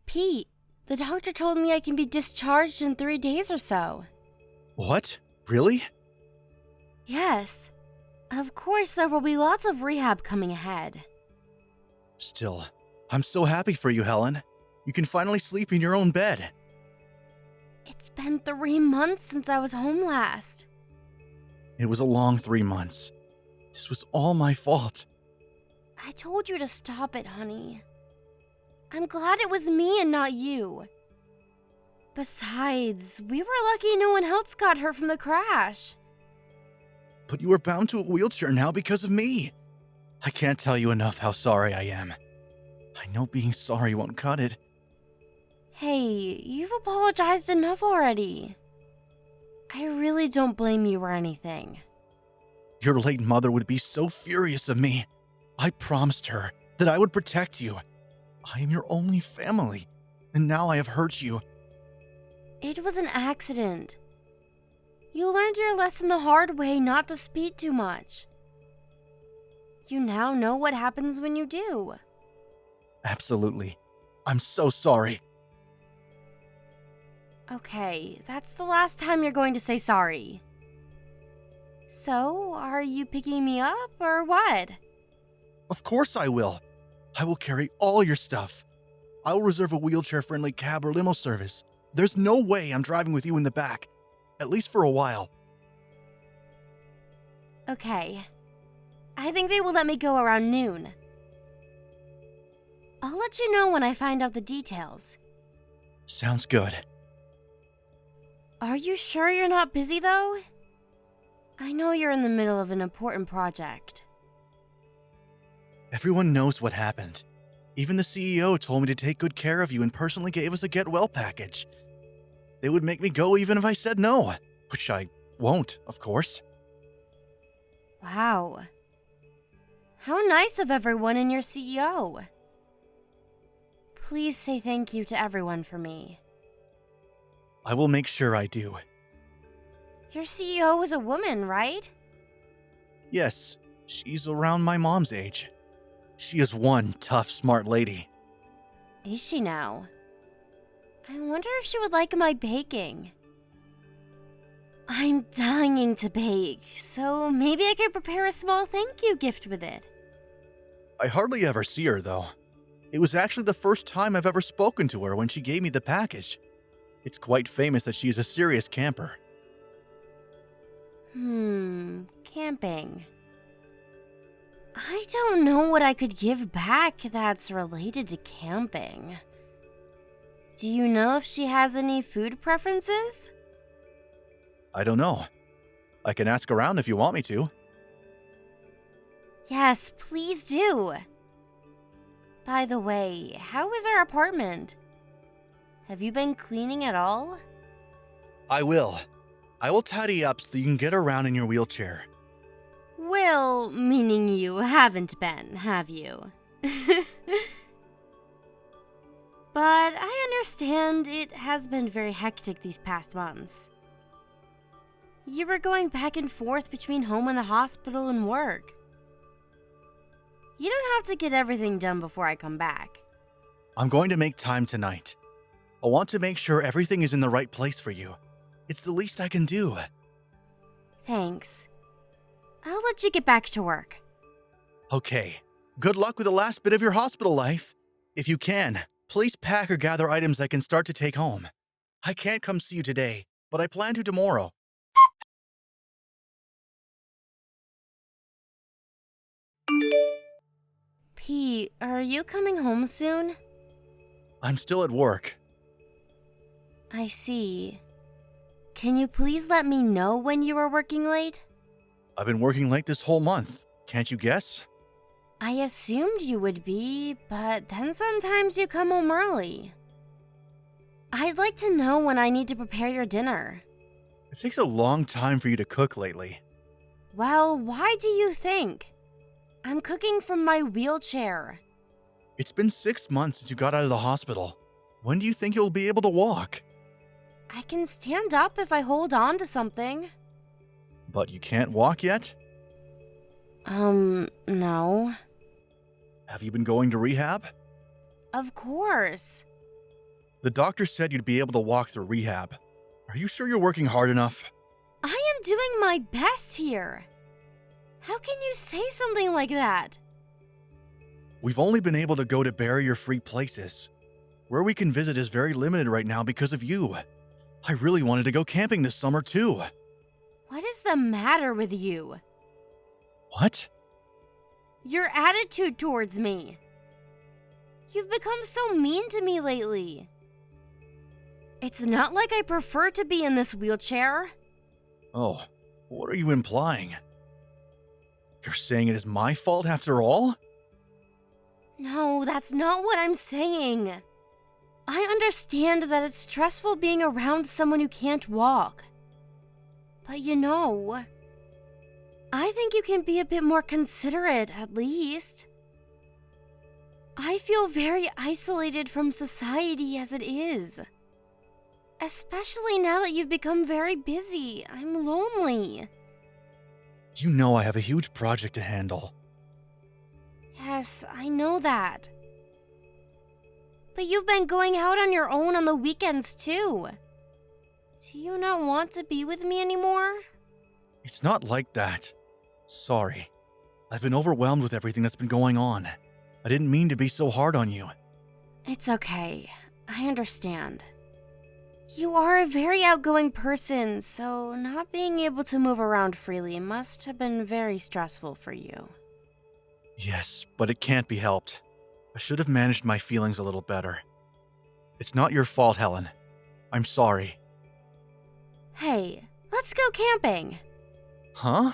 Pete, the doctor told me I can be discharged in 3 days or so. What? Really? Yes. Of course, there will be lots of rehab coming ahead. Still, I'm so happy for you, Helen. You can finally sleep in your own bed. It's been 3 months since I was home last. It was a long 3 months. This was all my fault. I told you to stop it, honey. I'm glad it was me and not you. Besides, we were lucky no one else got hurt from the crash. But you are bound to a wheelchair now because of me. I can't tell you enough how sorry I am. I know being sorry won't cut it. Hey, you've apologized enough already. I really don't blame you or anything. Your late mother would be so furious of me. I promised her that I would protect you. I am your only family, and now I have hurt you. It was an accident. You learned your lesson the hard way not to speed too much. You now know what happens when you do. Absolutely. I'm so sorry. Okay, that's the last time you're going to say sorry. So, are you picking me up or what? Of course I will. I will carry all your stuff. I will reserve a wheelchair-friendly cab or limo service. There's no way I'm driving with you in the back, at least for a while. Okay. I think they will let me go around noon. I'll let you know when I find out the details. Sounds good. Are you sure you're not busy, though? I know you're in the middle of an important project. Everyone knows what happened. Even the CEO told me to take good care of you and personally gave us a get well package. They would make me go even if I said no, which I won't, of course. Wow. How nice of everyone and your CEO. Please say thank you to everyone for me. I will make sure I do. Your CEO is a woman, right? Yes, she's around my mom's age. She is one tough, smart lady. Is she now? I wonder if she would like my baking. I'm dying to bake, so maybe I could prepare a small thank you gift with it. I hardly ever see her, though. It was actually the first time I've ever spoken to her when she gave me the package. It's quite famous that she is a serious camper. Camping. I don't know what I could give back that's related to camping. Do you know if she has any food preferences? I don't know. I can ask around if you want me to. Yes, please do. By the way, how is our apartment? Have you been cleaning at all? I will. I will tidy up so you can get around in your wheelchair. Will, meaning you haven't been, have you? But I understand it has been very hectic these past months. You were going back and forth between home and the hospital and work. You don't have to get everything done before I come back. I'm going to make time tonight. I want to make sure everything is in the right place for you. It's the least I can do. Thanks. I'll let you get back to work. Okay. Good luck with the last bit of your hospital life. If you can, please pack or gather items I can start to take home. I can't come see you today, but I plan to tomorrow. Pete, are you coming home soon? I'm still at work. I see. Can you please let me know when you are working late? I've been working late this whole month. Can't you guess? I assumed you would be, but then sometimes you come home early. I'd like to know when I need to prepare your dinner. It takes a long time for you to cook lately. Well, why do you think? I'm cooking from my wheelchair. It's been 6 months since you got out of the hospital. When do you think you'll be able to walk? I can stand up if I hold on to something. But you can't walk yet? No. Have you been going to rehab? Of course. The doctor said you'd be able to walk through rehab. Are you sure you're working hard enough? I am doing my best here. How can you say something like that? We've only been able to go to barrier-free places. Where we can visit is very limited right now because of you. I really wanted to go camping this summer too. What is the matter with you? What? Your attitude towards me. You've become so mean to me lately. It's not like I prefer to be in this wheelchair. Oh, what are you implying? You're saying it is my fault after all? No, that's not what I'm saying. I understand that it's stressful being around someone who can't walk. But you know, I think you can be a bit more considerate, at least. I feel very isolated from society as it is. Especially now that you've become very busy. I'm lonely. You know I have a huge project to handle. Yes, I know that. But you've been going out on your own on the weekends too. Do you not want to be with me anymore? It's not like that. Sorry. I've been overwhelmed with everything that's been going on. I didn't mean to be so hard on you. It's okay. I understand. You are a very outgoing person, so not being able to move around freely must have been very stressful for you. Yes, but it can't be helped. I should have managed my feelings a little better. It's not your fault, Helen. I'm sorry. Hey, let's go camping. Huh?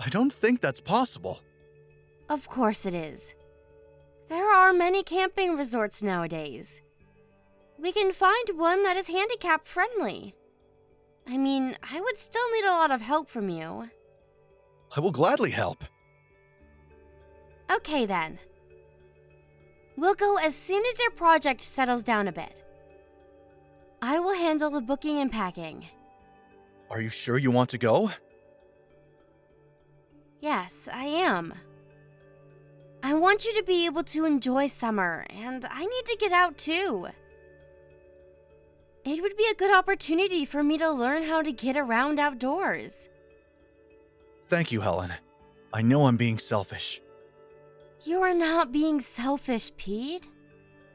I don't think that's possible. Of course it is. There are many camping resorts nowadays. We can find one that is handicap friendly. I mean, I would still need a lot of help from you. I will gladly help. Okay then. We'll go as soon as your project settles down a bit. I will handle the booking and packing. Are you sure you want to go? Yes, I am. I want you to be able to enjoy summer, and I need to get out too. It would be a good opportunity for me to learn how to get around outdoors. Thank you, Helen. I know I'm being selfish. You are not being selfish, Pete.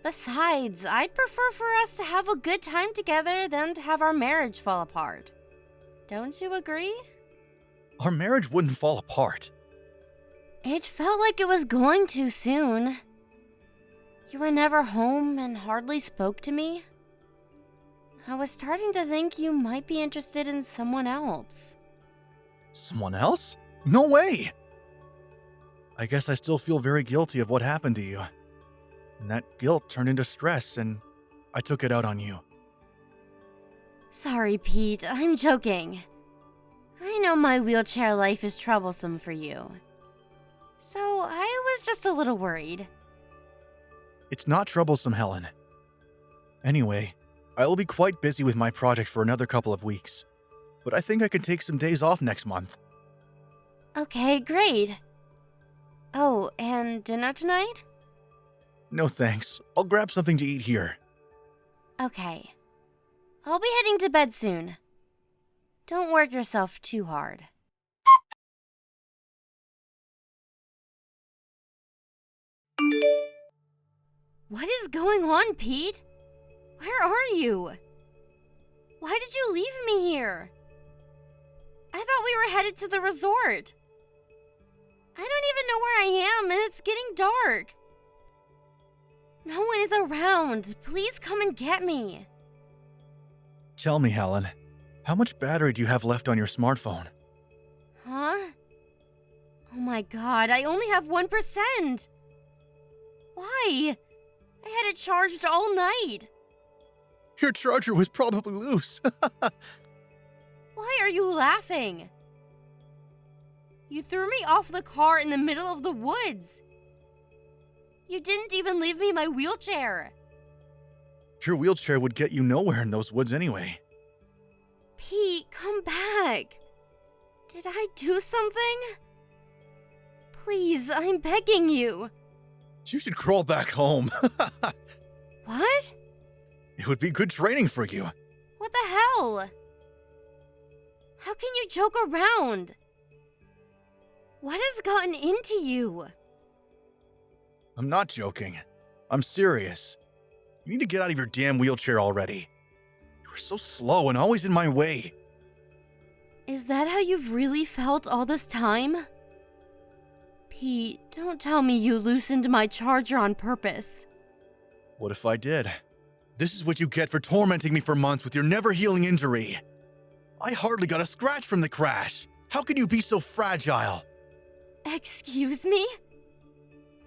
Besides, I'd prefer for us to have a good time together than to have our marriage fall apart. Don't you agree? Our marriage wouldn't fall apart. It felt like it was going to soon. You were never home and hardly spoke to me. I was starting to think you might be interested in someone else. Someone else? No way! I guess I still feel very guilty of what happened to you. And that guilt turned into stress, and I took it out on you. Sorry, Pete, I'm joking. I know my wheelchair life is troublesome for you. So I was just a little worried. It's not troublesome, Helen. Anyway, I will be quite busy with my project for another couple of weeks. But I think I can take some days off next month. Okay, great. Oh, and dinner tonight? No thanks. I'll grab something to eat here. Okay. I'll be heading to bed soon. Don't work yourself too hard. What is going on, Pete? Where are you? Why did you leave me here? I thought we were headed to the resort. I don't even know where I am, and it's getting dark. No one is around. Please come and get me. Tell me, Helen, how much battery do you have left on your smartphone? Huh? Oh my god, I only have 1%. Why? I had it charged all night. Your charger was probably loose. Why are you laughing? You threw me off the car in the middle of the woods. You didn't even leave me my wheelchair. Your wheelchair would get you nowhere in those woods anyway. Pete, come back. Did I do something? Please, I'm begging you. You should crawl back home. What? It would be good training for you. What the hell? How can you joke around? What has gotten into you? I'm not joking. I'm serious. You need to get out of your damn wheelchair already. You were so slow and always in my way. Is that how you've really felt all this time? Pete, don't tell me you loosened my charger on purpose. What if I did? This is what you get for tormenting me for months with your never-healing injury. I hardly got a scratch from the crash. How can you be so fragile? Excuse me?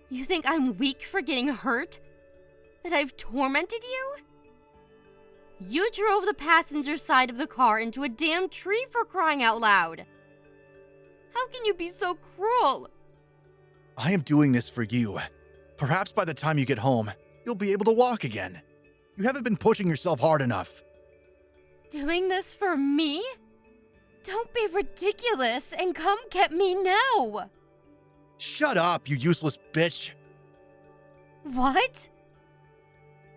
You think I'm weak for getting hurt? That I've tormented you? You drove the passenger side of the car into a damn tree for crying out loud. How can you be so cruel? I am doing this for you. Perhaps by the time you get home, you'll be able to walk again. You haven't been pushing yourself hard enough. Doing this for me? Don't be ridiculous and come get me now. Shut up, you useless bitch. What?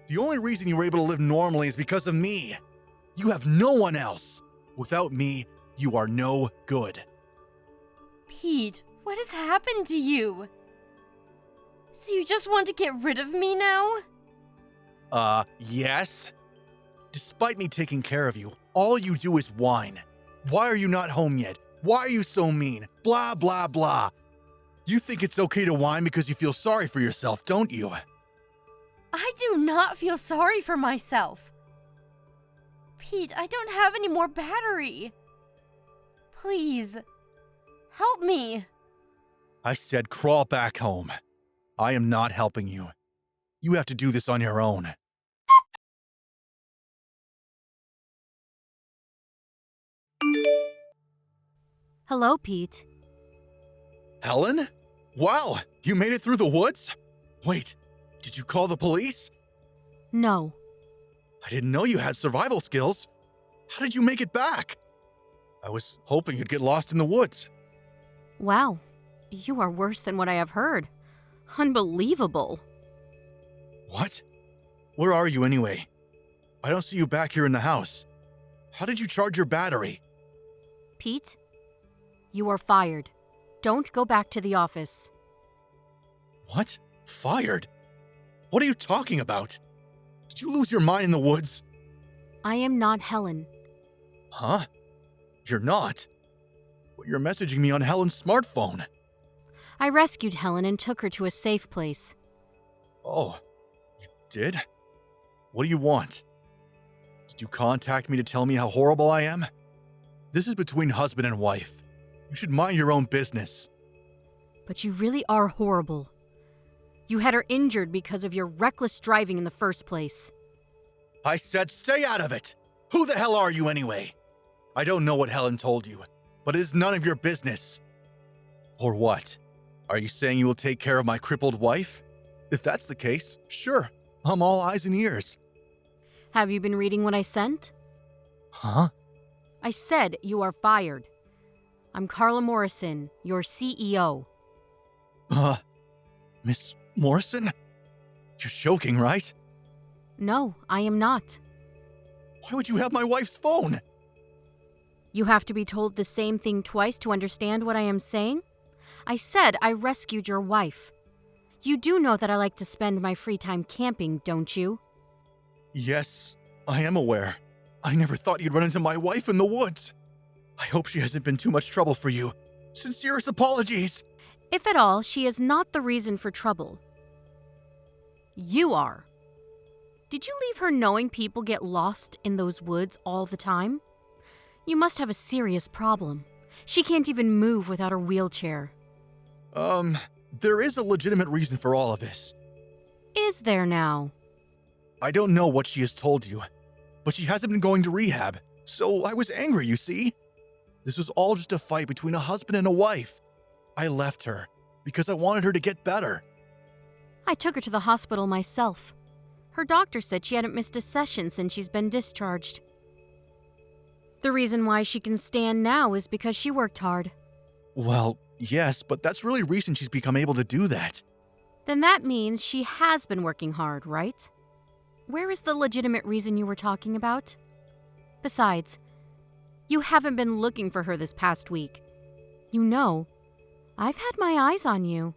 The only reason you were able to live normally is because of me. You have no one else. Without me, you are no good. Pete, what has happened to you? So you just want to get rid of me now? Yes. Despite me taking care of you, all you do is whine. Why are you not home yet? Why are you so mean? Blah, blah, blah. You think it's okay to whine because you feel sorry for yourself, don't you? I do not feel sorry for myself. Pete, I don't have any more battery. Please, help me. I said crawl back home. I am not helping you. You have to do this on your own. Hello, Pete. Helen? Wow, you made it through the woods? Wait, did you call the police? No. I didn't know you had survival skills. How did you make it back? I was hoping you'd get lost in the woods. Wow, you are worse than what I have heard. Unbelievable. What? Where are you anyway? I don't see you back here in the house. How did you charge your battery? Pete, you are fired. Don't go back to the office. What? Fired? What are you talking about? Did you lose your mind in the woods? I am not Helen. Huh? You're not? But you're messaging me on Helen's smartphone. I rescued Helen and took her to a safe place. Oh, you did? What do you want? Did you contact me to tell me how horrible I am? This is between husband and wife. You should mind your own business. But you really are horrible. You had her injured because of your reckless driving in the first place. I said stay out of it! Who the hell are you anyway? I don't know what Helen told you, but it is none of your business. Or what? Are you saying you will take care of my crippled wife? If that's the case, sure. I'm all eyes and ears. Have you been reading what I sent? Huh? I said you are fired. I'm Carla Morrison, your CEO. Miss Morrison? You're joking, right? No, I am not. Why would you have my wife's phone? You have to be told the same thing twice to understand what I am saying? I said I rescued your wife. You do know that I like to spend my free time camping, don't you? Yes, I am aware. I never thought you'd run into my wife in the woods. I hope she hasn't been too much trouble for you. Sincerest apologies. If at all, she is not the reason for trouble. You are. Did you leave her knowing people get lost in those woods all the time? You must have a serious problem. She can't even move without her wheelchair. There is a legitimate reason for all of this. Is there now? I don't know what she has told you, but she hasn't been going to rehab, so I was angry, you see? This was all just a fight between a husband and a wife. I left her because I wanted her to get better. I took her to the hospital myself. Her doctor said she hadn't missed a session since she's been discharged. The reason why she can stand now is because she worked hard. Well, yes, but that's really recent she's become able to do that. Then that means she has been working hard, right? Where is the legitimate reason you were talking about? Besides, you haven't been looking for her this past week. You know, I've had my eyes on you.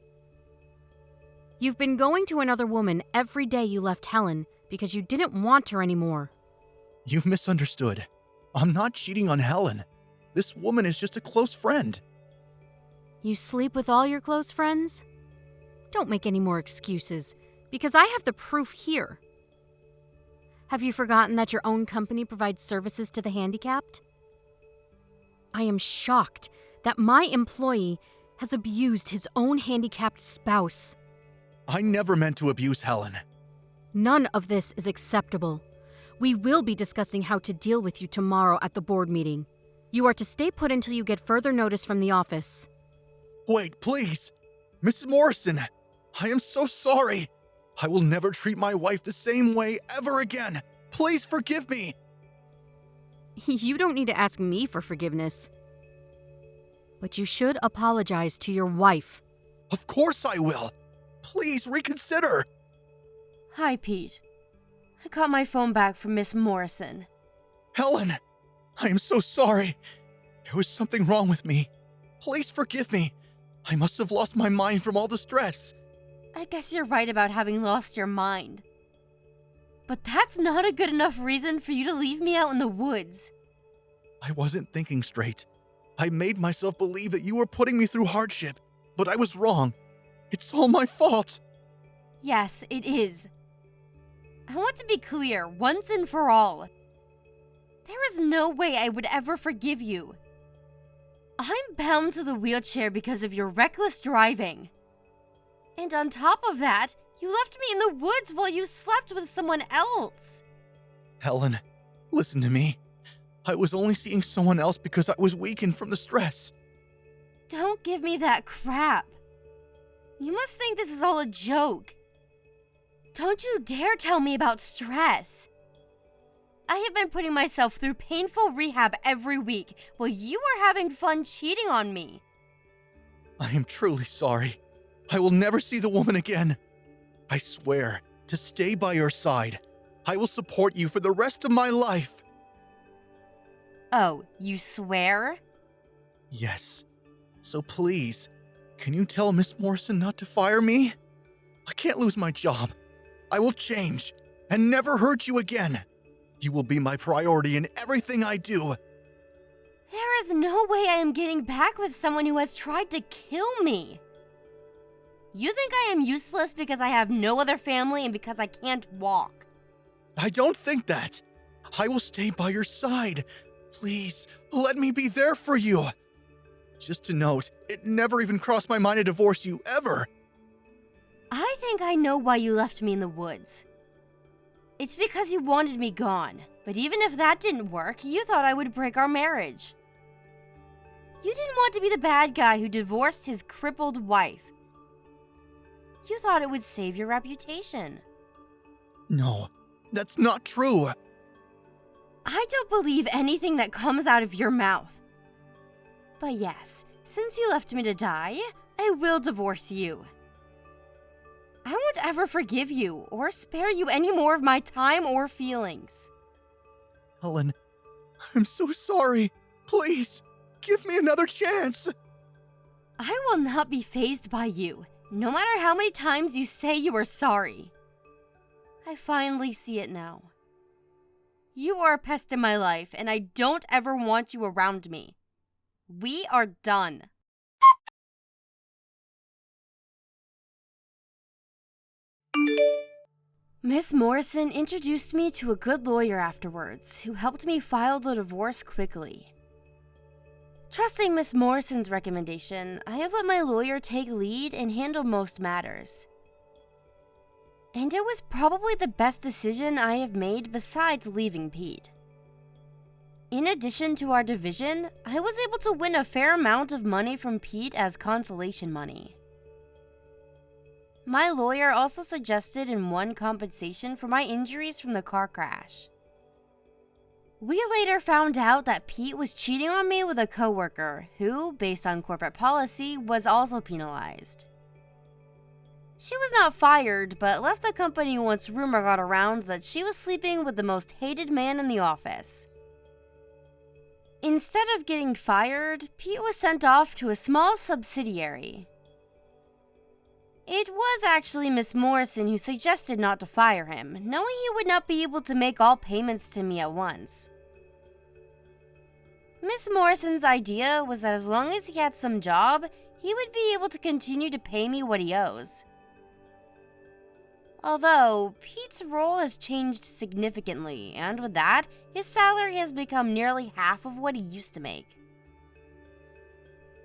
You've been going to another woman every day you left Helen because you didn't want her anymore. You've misunderstood. I'm not cheating on Helen. This woman is just a close friend. You sleep with all your close friends? Don't make any more excuses, because I have the proof here. Have you forgotten that your own company provides services to the handicapped? I am shocked that my employee has abused his own handicapped spouse. I never meant to abuse Helen. None of this is acceptable. We will be discussing how to deal with you tomorrow at the board meeting. You are to stay put until you get further notice from the office. Wait, please. Mrs. Morrison, I am so sorry. I will never treat my wife the same way ever again. Please forgive me. You don't need to ask me for forgiveness. But you should apologize to your wife. Of course I will. Please reconsider. Hi, Pete. I got my phone back from Miss Morrison. Helen, I am so sorry. There was something wrong with me. Please forgive me. I must have lost my mind from all the stress. I guess you're right about having lost your mind. But that's not a good enough reason for you to leave me out in the woods. I wasn't thinking straight. I made myself believe that you were putting me through hardship, but I was wrong. It's all my fault. Yes, it is. I want to be clear, once and for all. There is no way I would ever forgive you. I'm bound to the wheelchair because of your reckless driving. And on top of that, you left me in the woods while you slept with someone else. Helen, listen to me. I was only seeing someone else because I was weakened from the stress. Don't give me that crap. You must think this is all a joke. Don't you dare tell me about stress. I have been putting myself through painful rehab every week while you are having fun cheating on me. I am truly sorry. I will never see the woman again. I swear to stay by your side. I will support you for the rest of my life. Oh, you swear? Yes. So please, can you tell Miss Morrison not to fire me? I can't lose my job. I will change and never hurt you again. You will be my priority in everything I do. There is no way I am getting back with someone who has tried to kill me. You think I am useless because I have no other family and because I can't walk? I don't think that. I will stay by your side. Please, let me be there for you. Just to note, it never even crossed my mind to divorce you, ever. I think I know why you left me in the woods. It's because you wanted me gone, but even if that didn't work, you thought I would break our marriage. You didn't want to be the bad guy who divorced his crippled wife. You thought it would save your reputation. No, that's not true. I don't believe anything that comes out of your mouth. But yes, since you left me to die, I will divorce you. I won't ever forgive you or spare you any more of my time or feelings. Helen, I'm so sorry. Please, give me another chance. I will not be fazed by you, no matter how many times you say you are sorry. I finally see it now. You are a pest in my life, and I don't ever want you around me. We are done. Miss Morrison introduced me to a good lawyer afterwards, who helped me file the divorce quickly. Trusting Miss Morrison's recommendation, I have let my lawyer take lead and handle most matters. And it was probably the best decision I have made besides leaving Pete. In addition to our division, I was able to win a fair amount of money from Pete as consolation money. My lawyer also suggested and won compensation for my injuries from the car crash. We later found out that Pete was cheating on me with a coworker who, based on corporate policy, was also penalized. She was not fired, but left the company once rumor got around that she was sleeping with the most hated man in the office. Instead of getting fired, Pete was sent off to a small subsidiary. It was actually Miss Morrison who suggested not to fire him, knowing he would not be able to make all payments to me at once. Miss Morrison's idea was that as long as he had some job, he would be able to continue to pay me what he owes. Although, Pete's role has changed significantly, and with that, his salary has become nearly half of what he used to make.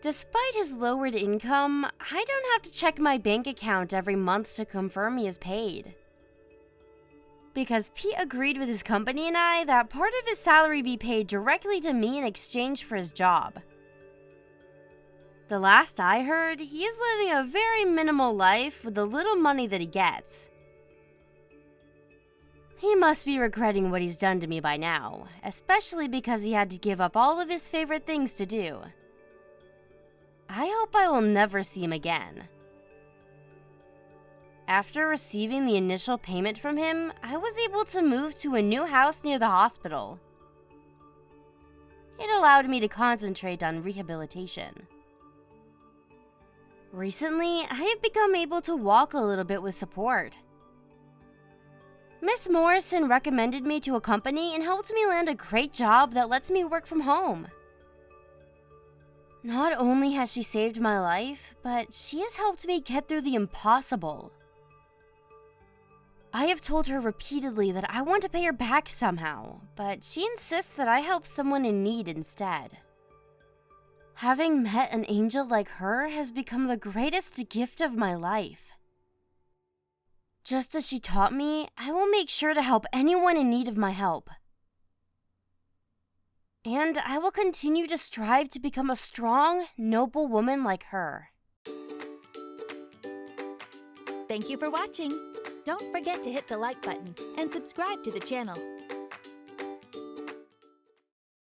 Despite his lowered income, I don't have to check my bank account every month to confirm he is paid. Because Pete agreed with his company and I that part of his salary be paid directly to me in exchange for his job. The last I heard, he is living a very minimal life with the little money that he gets. He must be regretting what he's done to me by now, especially because he had to give up all of his favorite things to do. I hope I will never see him again. After receiving the initial payment from him, I was able to move to a new house near the hospital. It allowed me to concentrate on rehabilitation. Recently, I have become able to walk a little bit with support. Miss Morrison recommended me to a company and helped me land a great job that lets me work from home. Not only has she saved my life, but she has helped me get through the impossible. I have told her repeatedly that I want to pay her back somehow, but she insists that I help someone in need instead. Having met an angel like her has become the greatest gift of my life. Just as she taught me, I will make sure to help anyone in need of my help. And I will continue to strive to become a strong, noble woman like her. Thank you for watching. Don't forget to hit the like button and subscribe to the channel.